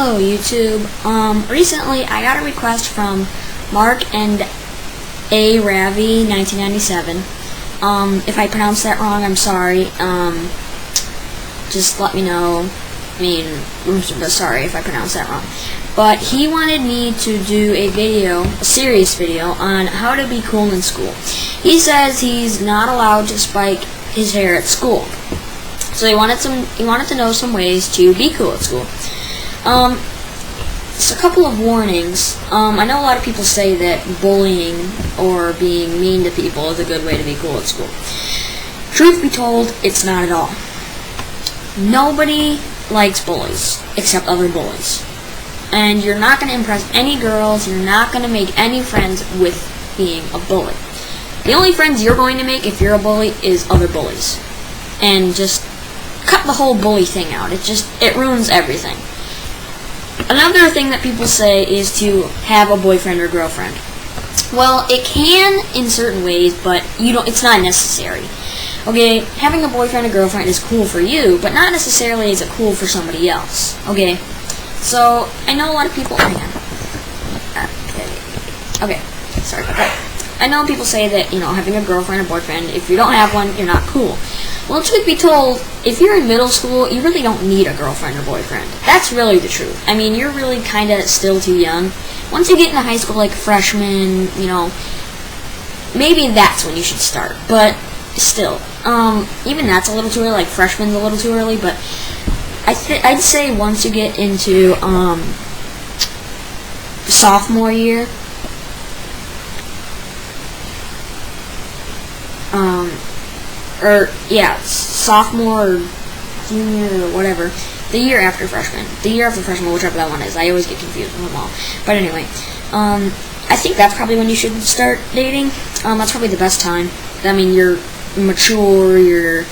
Hello YouTube. Recently I got a request from Mark and A. Ravi 1997. If I pronounced that wrong, I'm sorry. Just let me know. Sorry if I pronounced that wrong. But he wanted me to do a serious video on how to be cool in school. He says he's not allowed to spike his hair at school. So he wanted to know some ways to be cool at school. Just a couple of warnings. I know a lot of people say that bullying or being mean to people is a good way to be cool at school. Truth be told, it's not at all. Nobody likes bullies except other bullies. And you're not going to impress any girls, you're not going to make any friends with being a bully. The only friends you're going to make if you're a bully is other bullies. And just cut the whole bully thing out. It ruins everything. Another thing that people say is to have a boyfriend or girlfriend. Well, it can in certain ways, but it's not necessary. Okay, having a boyfriend or girlfriend is cool for you, but not necessarily is it cool for somebody else. Okay, so I know a lot of people. Okay, sorry about that. I know people say that, having a girlfriend or boyfriend, if you don't have one, you're not cool. Well, truth be told, if you're in middle school, you really don't need a girlfriend or boyfriend. That's really the truth. I mean, you're really kind of still too young. Once you get into high school, like freshman, maybe that's when you should start. But still, even that's a little too early. Like freshman's a little too early. But I'd say once you get into sophomore year, sophomore or junior or whatever, the year after freshman, whichever that one is. I always get confused with them all. But anyway, I think that's probably when you should start dating. That's probably the best time. I mean, you're mature, you're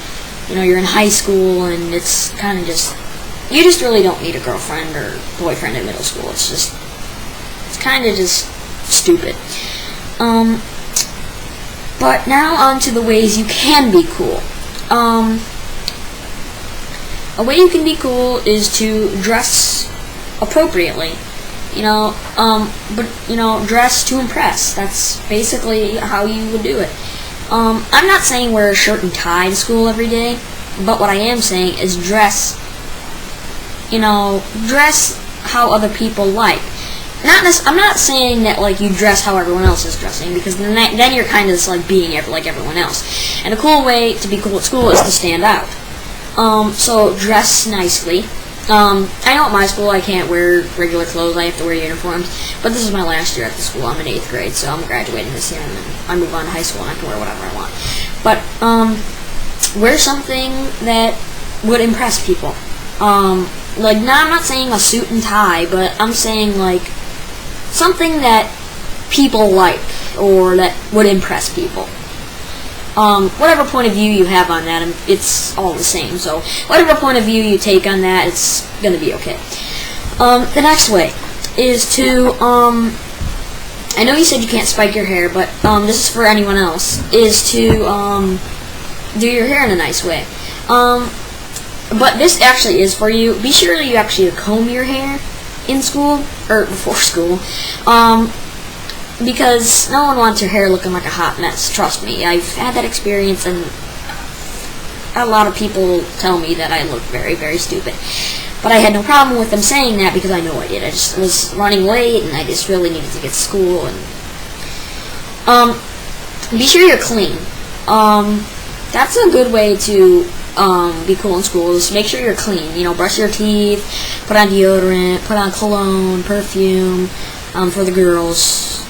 in high school, and it's kind of you just really don't need a girlfriend or boyfriend in middle school. It's kind of just stupid. But now on to the ways you can be cool. A way you can be cool is to dress appropriately. Dress to impress. That's basically how you would do it. I'm not saying wear a shirt and tie to school every day, but what I am saying is dress how other people like. I'm not saying that you dress how everyone else is dressing, because then you're kind of just being like everyone else. And a cool way to be cool at school is to stand out. So dress nicely. I know at my school I can't wear regular clothes, I have to wear uniforms, but this is my last year at the school. I'm in 8th grade, so I'm graduating this year, and then I move on to high school and I can wear whatever I want. But wear something that would impress people. I'm not saying a suit and tie, but I'm saying something that people like, or that would impress people. Whatever point of view you have on that, it's all the same. So whatever point of view you take on that, it's going to be okay. The next way is to, I know you said you can't spike your hair, but this is for anyone else, is to do your hair in a nice way. But this actually is for you. Be sure that you actually comb your hair in school, or before school, because no one wants your hair looking like a hot mess. Trust me, I've had that experience, and a lot of people tell me that I look very, very stupid. But I had no problem with them saying that, because I know I did. I just was running late, and I just really needed to get to school. And be sure you're clean. That's a good way to be cool in school. Is make sure you're clean. Brush your teeth, put on deodorant, put on cologne, perfume. For the girls,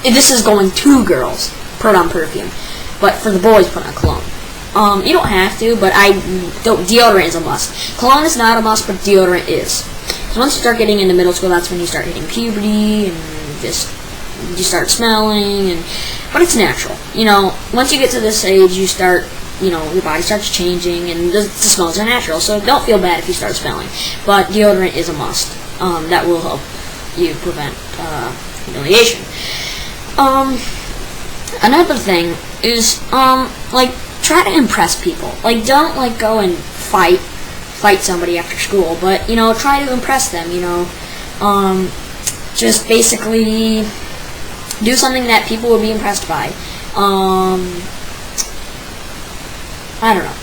this is going to girls, put on perfume, but for the boys, put on cologne. You don't have to, but deodorant is a must. Cologne is not a must, but deodorant is. So once you start getting into middle school, that's when you start hitting puberty, and you start smelling, but it's natural. Once you get to this age, you start, your body starts changing, and the smells are natural, so don't feel bad if you start smelling. But deodorant is a must. That will help you prevent humiliation. Another thing is, try to impress people. Don't, go and fight fight somebody after school, but, you know, try to impress them, you know. Just basically do something that people will be impressed by. I don't know.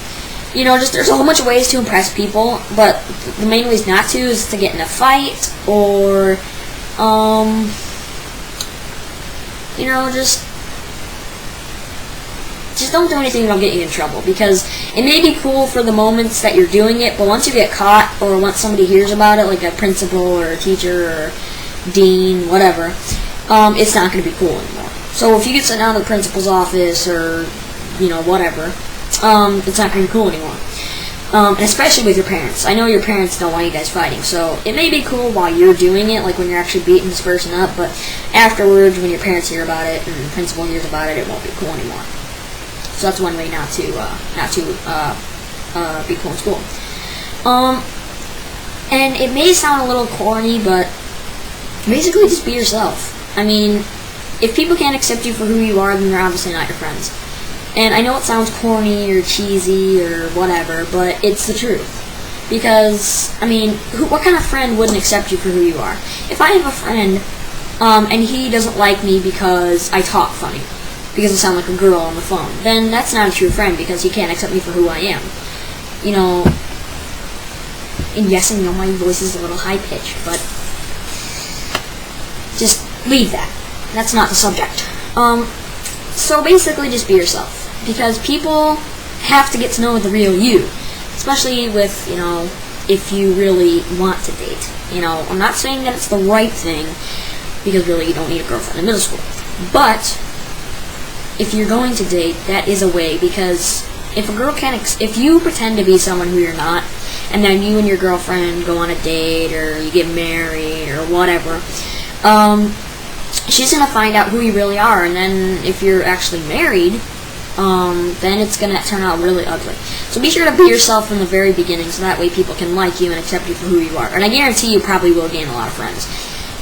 You know, just there's a whole bunch of ways to impress people, but the main ways not to is to get in a fight, or, you know, just don't do anything that'll get you in trouble, because it may be cool for the moments that you're doing it, but once you get caught, or once somebody hears about it, like a principal or a teacher or dean, whatever, it's not going to be cool anymore. So if you get sent down to the principal's office, or, you know, whatever, it's not going to be cool anymore. And especially with your parents. I know your parents don't want you guys fighting, so it may be cool while you're doing it, like when you're actually beating this person up, but afterwards, when your parents hear about it, and the principal hears about it, it won't be cool anymore. So that's one way not to be cool in school. And it may sound a little corny, but basically just be yourself. I mean, if people can't accept you for who you are, then they're obviously not your friends. And I know it sounds corny or cheesy or whatever, but it's the truth. Because, I mean, what kind of friend wouldn't accept you for who you are? If I have a friend, and he doesn't like me because I talk funny, because I sound like a girl on the phone, then that's not a true friend, because he can't accept me for who I am. You know, and yes, I know my voice is a little high-pitched, but just leave that. That's not the subject. So basically just be yourself, because people have to get to know the real you, especially with, you know, if you really want to date. You know, I'm not saying that it's the right thing, because really you don't need a girlfriend in middle school, but if you're going to date, that is a way, because if a girl can't, if you pretend to be someone who you're not, and then you and your girlfriend go on a date, or you get married, or whatever, she's gonna find out who you really are, and then if you're actually married, then it's gonna turn out really ugly. So be sure to be yourself from the very beginning, so that way people can like you and accept you for who you are. And I guarantee you probably will gain a lot of friends,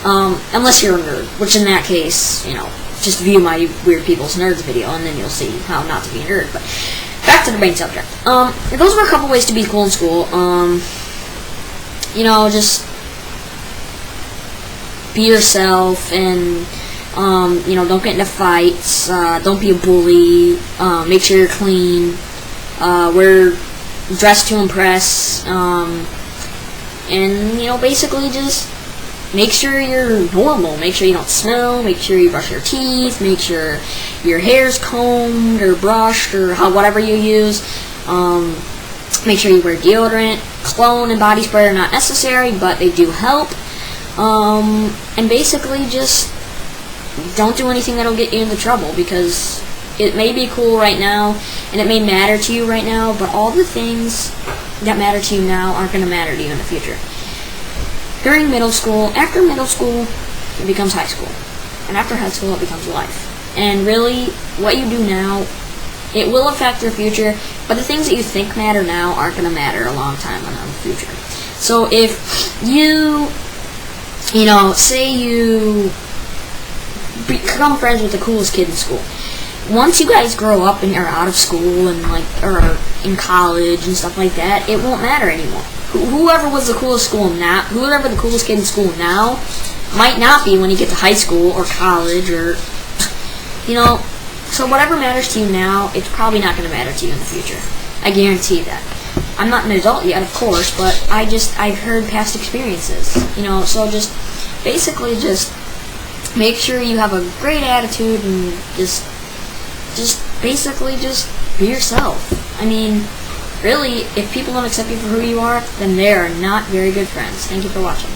unless you're a nerd, which in that case, you know, just view my Weird People's Nerds video, and then you'll see how not to be a nerd. But back to the main subject. Those were a couple ways to be cool in school. You know, just be yourself, and you know, don't get into fights, don't be a bully, make sure you're clean, dress to impress, and, you know, basically just make sure you're normal, make sure you don't smell, make sure you brush your teeth, make sure your hair's combed or brushed, or whatever you use, make sure you wear deodorant. Cologne and body spray are not necessary, but they do help. And basically just don't do anything that'll get you into trouble, because it may be cool right now, and it may matter to you right now, but all the things that matter to you now aren't going to matter to you in the future. During middle school, after middle school, it becomes high school. And after high school, it becomes life. And really, what you do now, it will affect your future, but the things that you think matter now aren't going to matter a long time in the future. So if you know, say you become friends with the coolest kid in school. Once you guys grow up and are out of school and or in college and stuff like that, it won't matter anymore. Whoever was the coolest whoever the coolest kid in school now, might not be when you get to high school or college, or, you know. So whatever matters to you now, it's probably not going to matter to you in the future. I guarantee that. I'm not an adult yet, of course, but I've heard past experiences, you know. So just basically just make sure you have a great attitude, and just basically just be yourself. I mean, really, if people don't accept you for who you are, then they are not very good friends. Thank you for watching.